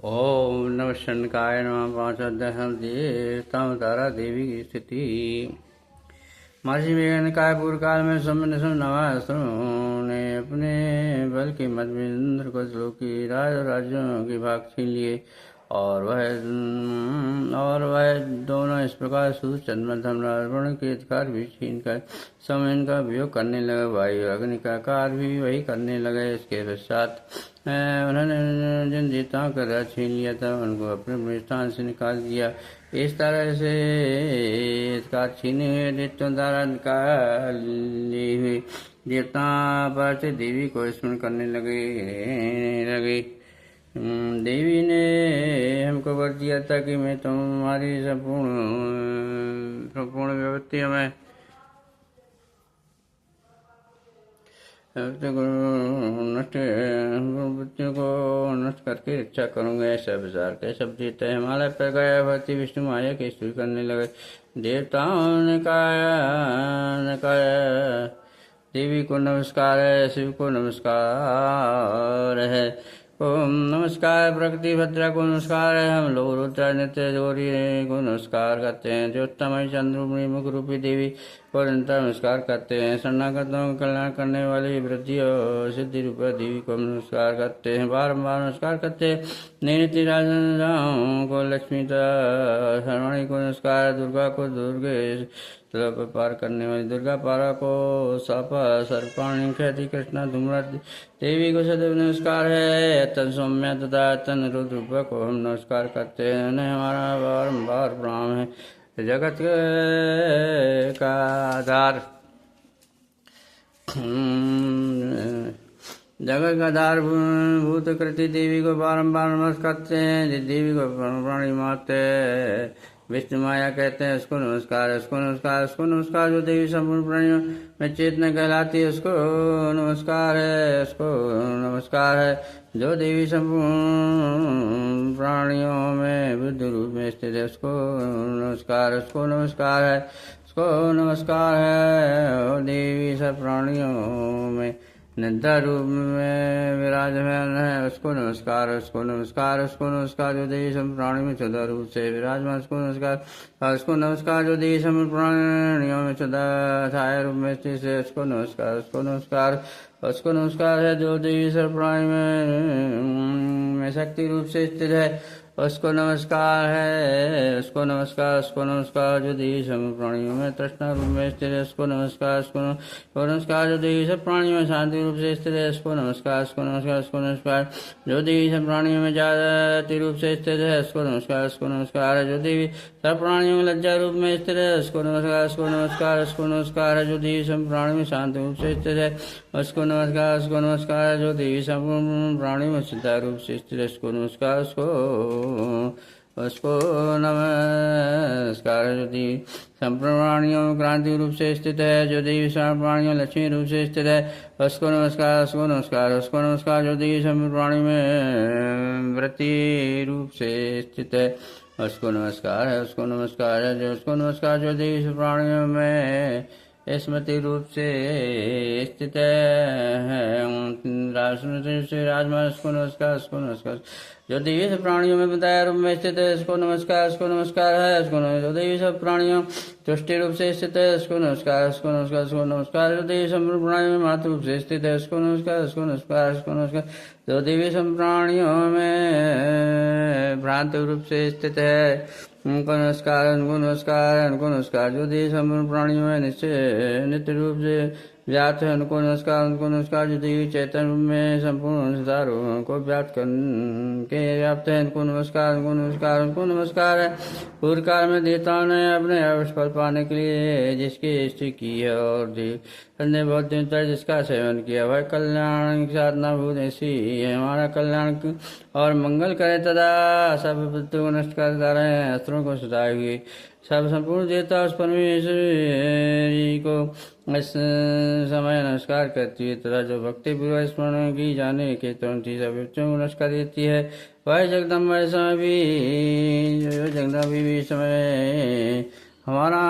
ओम नमः शंकाय नमः। पांचोध्याय देवताओं तारा देवी की स्थिति। महर्षि विज्ञान पूर्व काल में नवासुरों ने अपने बल की मत में इंद्र को श्लोकी राज्यों की भाग छीन लिए और वह दोनों इस प्रकार सूर्य धर्मराज के अधिकार भी छीन कर समय का उपयोग करने लगे। वायु अग्नि का कार्य भी वही करने लगे। इसके पश्चात उन्होंने जिन देवताओं का राज छीन लिया था उनको अपने अपने स्थान से निकाल दिया। इस तरह से इसका छीने हुए दैत्यों द्वारा निकाली हुई देवता पार्थिव देवी को स्मरण करने लगे। देवी ने हमको वर दिया था कि मैं तुम्हारी संपूर्ण विपत्तियों में बच्चों को नष्ट करके रक्षा करूंगा। ऐसा विचार के सब जीते हिमालय पर गया। भक्ति विष्णु माया की स्तुति करने लगे। देवताओं ने कहा देवी को नमस्कार है, शिव को नमस्कार है, ओम नमस्कार, प्रकृति भद्रा को नमस्कार है। हम लोग रुद्रा नित्य जोरी को नमस्कार करते हैं। ज्योतिमय चंद्रूपी मुख रूपी देवी को निरंतर नमस्कार करते हैं। शरणागतों को कल्याण करने वाली वृद्धि और सिद्धि रूपा देवी को नमस्कार करते हैं। बारम्बार नमस्कार करते हैं। नीति राजाओं को लक्ष्मी शर्वाणी को नमस्कार, दुर्गा को दुर्गे पार करने वाली दुर्गा, पारा को सापा सर्पाणी ख्याति कृष्णा धूम्रा देवी को सदैव नमस्कार है। तन सौम्य तथा तन रुद्र रूप को हम नमस्कार करते हैं। हमारा बारम्बार प्रणाम है। जगत का आधार जगत का आधार भूत कृति देवी को बारम्बार नमस्कार करते हैं। देवी को प्राणी माते विष्णु माया कहते हैं। उसको नमस्कार, उसको नमस्कार, उसको नमस्कार। जो देवी संपूर्ण प्राणियों में चेतना कहलाती है उसको नमस्कार है, उसको नमस्कार है। जो देवी संपूर्ण प्राणियों में बुद्ध रूप में स्थित है उसको नमस्कार, उसको नमस्कार है, उसको नमस्कार है। और देवी सब प्राणियों में निद्रा रूप में विराजमान है उसको नमस्कार, उसको नमस्कार, उसको नमस्कार। जो देवी सम प्राणी में सदा रूप से विराजमान उसको नमस्कार, उसको नमस्कार। जो देवी सम प्राणियों में सदा छाया रूप में स्थित है उसको नमस्कार, उसको नमस्कार, उसको नमस्कार है। जो देवी सब प्राणी में शक्ति रूप से स्थित है उसको नमस्कार है, उसको नमस्कार, उसको नमस्कार। जो देवी सब प्राणियों में तृष्णा रूप में स्थित है उसको नमस्कार, उसको नमस्कार। जो देवी सब प्राणियों में शांति रूप से स्थित है उसको नमस्कार, उसको नमस्कार, उसको नमस्कार। जो देवी सब प्राणियों में जाति रूप से स्थित है उसको नमस्कार, उसको नमस्कार। जो देवी सब प्राणियों में लज्जा रूप में स्थित है उसको नमस्कार, उसको नमस्कार, उसको नमस्कार। जो देवी सब प्राणियों में शांति रूप से स्थित है उसको नमस्कार, उसको नमस्कार। जो देवी संपूर्ण प्राणियों में सिद्धा रूप से स्थित है उसको नमस्कार, उसको नमस्कार। जो देवी संपूर्ण प्राणियों में क्रांति रूप से स्थित है, जो देवी संपूर्ण प्राणियों लक्ष्मी रूप से स्थित है उसको नमस्कार, उसको नमस्कार, उसको नमस्कार। जो देवी संपूर्ण प्राणी में वृत्ति रूप से स्थित है उसको नमस्कार है, उसको नमस्कार है। जो उसको नमस्कार। जो देवी प्राणियों में स्मृति रूप से स्थित है राजमान उसको नमस्कार, उसको नमस्कार। जो देवी सब प्राणियों में बताया रूप में स्थित है उसको नमस्कार, उसको नमस्कार है, उसको जो देवी सब प्राणियों तुष्टि रूप से स्थित है उसको नमस्कार, उसको नमस्कार, उसको नमस्कार। जो देवी सब प्राणियों में मातृ रूप से स्थित है उसको नमस्कार, उसको नमस्कार, उसको नमस्कार। जो देवी सब प्राणियों में भ्रांत रूप से स्थित है उनको नमस्कार, उनको नमस्कार, उनको नमस्कार। जो देवी संपूर्ण प्राणियों में नित्य रूप से व्याप्त है उनको नमस्कार, उनको नमस्कार। जो देवी चैतन्य रूप में संपूर्ण संसारों को व्याप्त करके व्याप्त है उनको नमस्कार, उनको नमस्कार, उनको नमस्कार है। पूर्व काल में देवताओं ने अपने अवश्य फल पाने के लिए जिसकी सृष्टि की है और ने बहुत दिन तक जिसका सेवन किया वह कल्याण की साधना भूत ऐसी है। हमारा कल्याण और मंगल करे तथा सब विपत्ति को नष्ट करता रहे। अस्त्रों को सदाए हुए सब संपूर्ण देवता उस परमेश्वरी को इस समय नमस्कार करती है तथा जो भक्ति पूर्वक स्मरण की जाने के तुरंत ही सब बच्चों को नमस्कार देती है। वह जगदम्बा समय भी जगदम्बा भी समय हमारा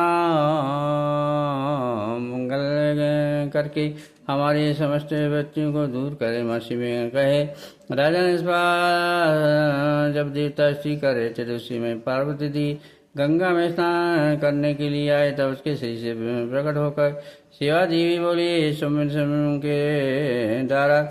मंगल करके हमारे समस्त बच्चों को दूर करे। महर्षि में कहे राजा ने इस बार जब देवता स्त्री कर रहे थे तो उसी में पार्वती दी गंगा में स्नान करने के लिए आए तब उसके शरीर से प्रकट होकर शिवा देवी बोली सुमिर के द्वारा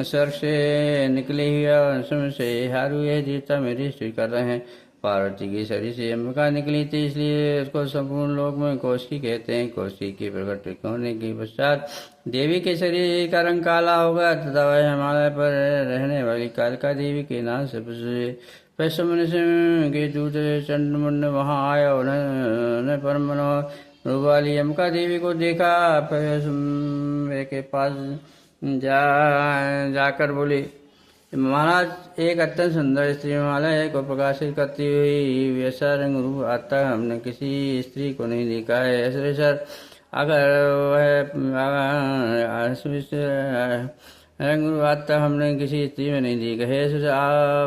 स्वर्ग से निकले हुए सुमिर से हारू यह देवता मेरी स्तुति कर रहे हैं। पार्वती की शरीर से अंबिका निकली थी इसलिए उसको संपूर्ण लोक में कौशिकी कहते हैं। कौशिकी के प्रकट होने के पश्चात देवी के शरीर का रंग काला होगा तथा वह हिमालय पर रहने वाली कालिका देवी के नाम से के दूत चंडमुंड वहां आया और उन्होंने परम मनोहर रूप वाली अंबिका देवी को देखा। के पास जाकर बोले महाराज एक अत्यंत सुंदर स्त्री हिमालय को प्रकाशित करती हुई वैसा रंग रूप आता हमने किसी स्त्री को नहीं देखा है। ऐसे सर अगर वह रंग रूप आता हमने किसी स्त्री में नहीं देखा है। ऐसे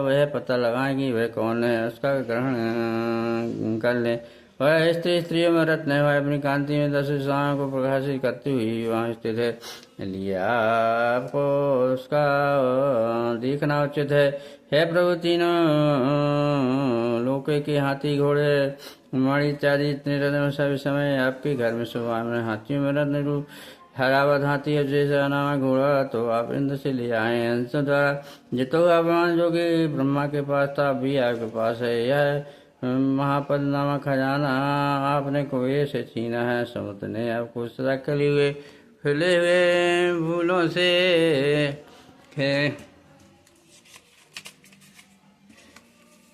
वह पता लगाए कि वह कौन है उसका ग्रहण कर ले। वह स्त्रियों में रत्न है। वह अपनी कांति में 10 दिशाओं को प्रकाशित करती हुई वहाँ स्थित है। लिए आपको उसका देखना उचित है। हे प्रभु तीनों लोके के हाथी घोड़े मणि इत्यादि इतने रत्न सभी समय आपके घर में शोभा में हाथियों में रत्न रूप हरावत हाथी है जैसा नामा घोड़ा तो आप इंद्र से ले आए हंस द्वारा जितो अपमान जो कि ब्रह्मा के पास था अभी आपके पास है। यह महापद नामा खजाना आपने कुएं से छीना है। समुद्र ने आपको सदा कली हुए फैले हुए फूलों से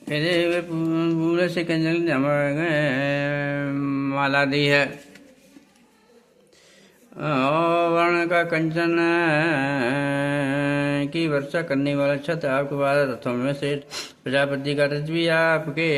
फैले हुए फूलों से कंजल माला दी है। वर्ण का कंचन की वर्षा करने वाला छत आपके पास रथों में से प्रजापति का रथ भी आपके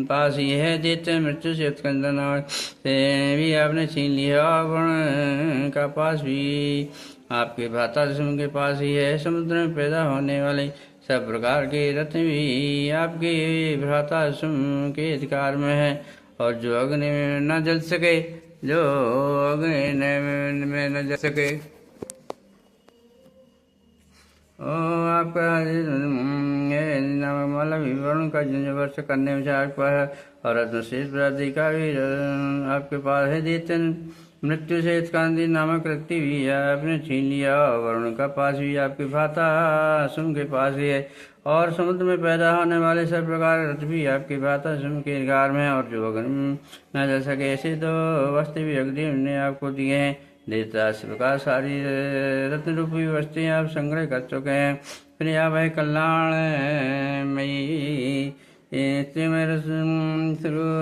पास ही है। देते मृत्यु से उत्कंदन और से भी आपने छीन लिया। वर्ण का पास भी आपके भ्राता के पास ही है। समुद्र में पैदा होने वाले सब प्रकार के रत्न भी आपके भ्राता के अधिकार में है। और जो अग्नि में न जल सके में न जल सके आपका माला विवरण का वर्ष करने में आपका है। और रत्नशेष प्राप्ति का भी आपके पास है। देते मृत्यु से कांति नामक रक्ति भी आपने छीन लिया। वरुण का पास भी आपके भाता सुम के पास ही है। और समुद्र में पैदा होने वाले सब प्रकार रथ भी आपके भाता सुम के अधिकार में। और जो अग्नि न जल सके ऐसे तो वस्तु भी अग्नि ने आपको दिए हैं। देवता इस प्रकार सारी रत्न रूपी वस्तुएं आप संग्रह कर चुके हैं। फिर आप है कल्याण मई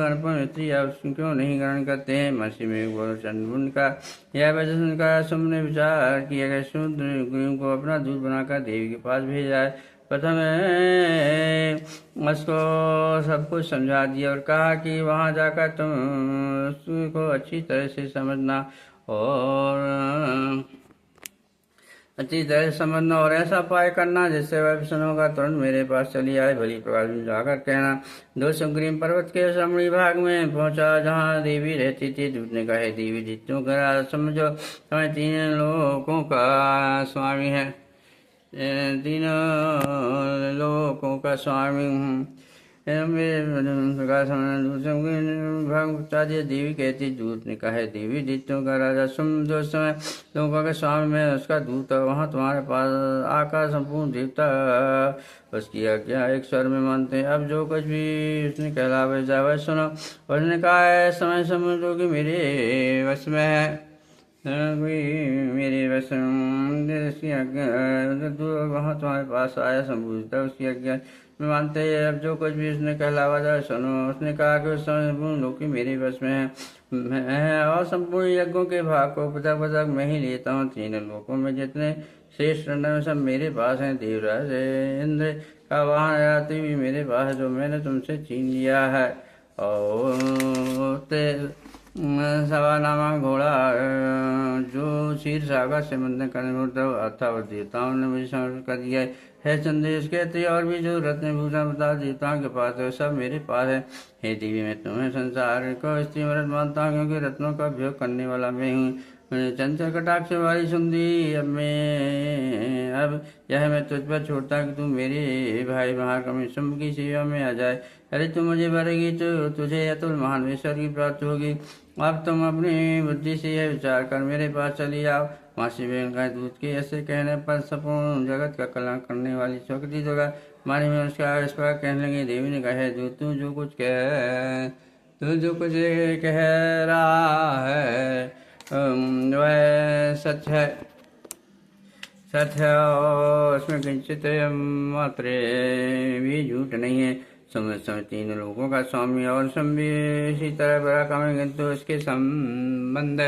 अर्पण आप क्यों नहीं ग्रहण करते हैं। मसी में चंद्रमुंड का यह वजन का तुमने विचार किया गया शूद्र को अपना दूध बनाकर देवी के पास भेजा है। प्रथम उसको सब कुछ समझा दिया और कहा कि वहां जाकर तुम उसको अच्छी तरह से समझना और अच्छी तरह से समझना और ऐसा उपाय करना जिससे वह प्रसन्न होगा तुरंत मेरे पास चली आए। भली प्रकार जाकर कहना। दो सुग्रीव पर्वत के समणी भाग में पहुंचा जहाँ देवी रहती थी। दूत ने कहा देवी जितों का समझो तुम्हें 3 लोकों का स्वामी है। 3 लोकों का स्वामी हूँ। देवी कहती दूत ने कहा देवी दित्यों का राजा सुम जो समय लोगों के स्वामी में उसका दूत वहाँ तुम्हारे पास आकर संपूर्ण देवता उसकी आज्ञा एक स्वर में मानते हैं। अब जो कुछ भी उसने कहलावे जावे सुनो। उसने कहा है समय समय जो कि मेरे वश में है मेरे वश उसकी आज्ञा वहाँ तुम्हारे पास आया संपूर्णता उसकी आज्ञा में मानते हैं। अब जो कुछ भी उसने कहलावा जाए सुनो। उसने कहा कि संपूर्ण लोग मेरे वश में है और संपूर्ण यज्ञों के भाग को पृथक पृथक मैं ही लेता हूँ। 3 लोकों में जितने श्रेष्ठ सब मेरे पास हैं। देवराज इंद्र का वहाँ जाती भी मेरे पास है जो मैंने तुमसे छीन लिया है। और सवा नामा घोड़ा जो क्षीर सागर से मंथन करने अर्थात देवताओं ने मुझे समर्पित कर दिया है। संदेश कहते और भी जो रत्न भूषण बता देवताओं के पास है सब मेरे पास है। हे देवी मैं तुम्हें संसार को स्त्री मरद मानता हूँ क्योंकि रत्नों का उपयोग करने वाला मैं हूँ। चंचल कटाक्ष वाली सुंदी अब यह मैं तुझ पर छोड़ता कि तू मेरे भाई महाकवि शुंभ की सेवा में आ जाए। अरे तू मुझे भरेगी तो तुझे अतुल महानेश्वर की प्राप्त होगी। अब तुम अपनी बुद्धि से यह विचार कर मेरे पास चली आओ। मासी बहन का दूध के ऐसे कहने पर संपूर्ण जगत का कल्याण करने वाली शक्ति दुर्गा मानी में उसका इस पर कहने लगी। देवी ने कहा, तू जो कुछ कह रहा है वह सच है और उसमें किंचित मात्र भी झूठ नहीं है। समय समय तीन लोगों का स्वामी और भी इसी तरह बड़ा काम है, किंतु उसके संबंध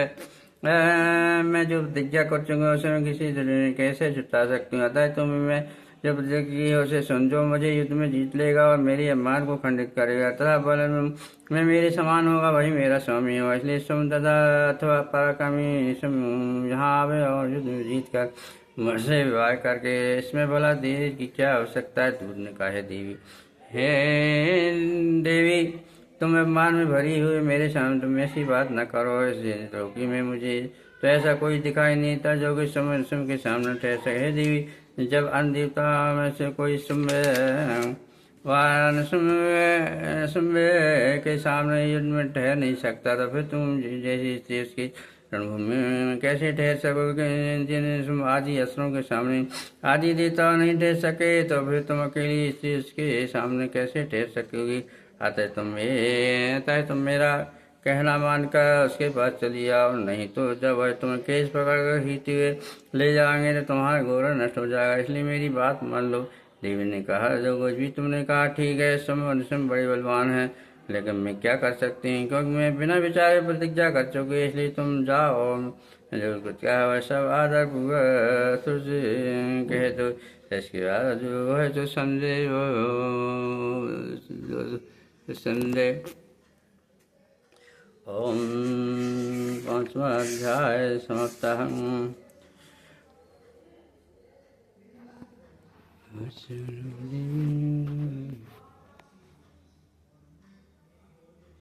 मैं जो प्रतिज्ञा कर चुका उसमें किसी तरह कैसे छुटा सकती हूँ। अतः तुम मैं जो प्रतिज्ञा की उसे समझो। मुझे युद्ध में जीत लेगा और मेरी अभिमान को खंडित करेगा तथा बल में मेरे समान होगा, वही मेरा स्वामी होगा। इसलिए तुम तथा अथवा पराक्रमी यहाँ आवे और युद्ध में जीत कर मुझसे विवाह करके इसमें भला देर की क्या आवश्यकता है। दूध ने कहा, देवी हे देवी, तुम अभिमान में भरी हुई मेरे सामने तुम ऐसी बात न करो। इस रोकी में मुझे तो ऐसा कोई दिखाई नहीं था जो कि समय के सामने ठहर सके। हे देवी, जब अन्य देवता में से कोई सुम्बे के सामने युद्ध में ठहर नहीं सकता, तो फिर तुम जैसी स्त्री उसकी रणभूमि में कैसे ठहर सकोगे। जिन आदि अस्त्रों के सामने आदि देवता नहीं ठहर सके, तो फिर तुम अकेली स्त्री उसके सामने कैसे ठहर सकोगी। अतः तुम मेरा कहना मानकर उसके पास चली आओ, नहीं तो जब वह तुम्हें केस पकड़कर खींचते हुए ले जाएंगे तो तुम्हारा गौरव नष्ट हो जाएगा। इसलिए मेरी बात मान लो। देवी ने कहा, जो कुछ भी तुमने कहा ठीक है। समय बड़े बलवान है, लेकिन मैं क्या कर सकती हूँ, क्योंकि मैं बिना विचारे प्रतिज्ञा कर चुकी। इसलिए तुम जाओ, जो कुछ कहा वह सब आदर पूर्वक तुझसे कहे तो इसके बाद जो है जो संदेह ओम 5वां अध्याय समाप्त।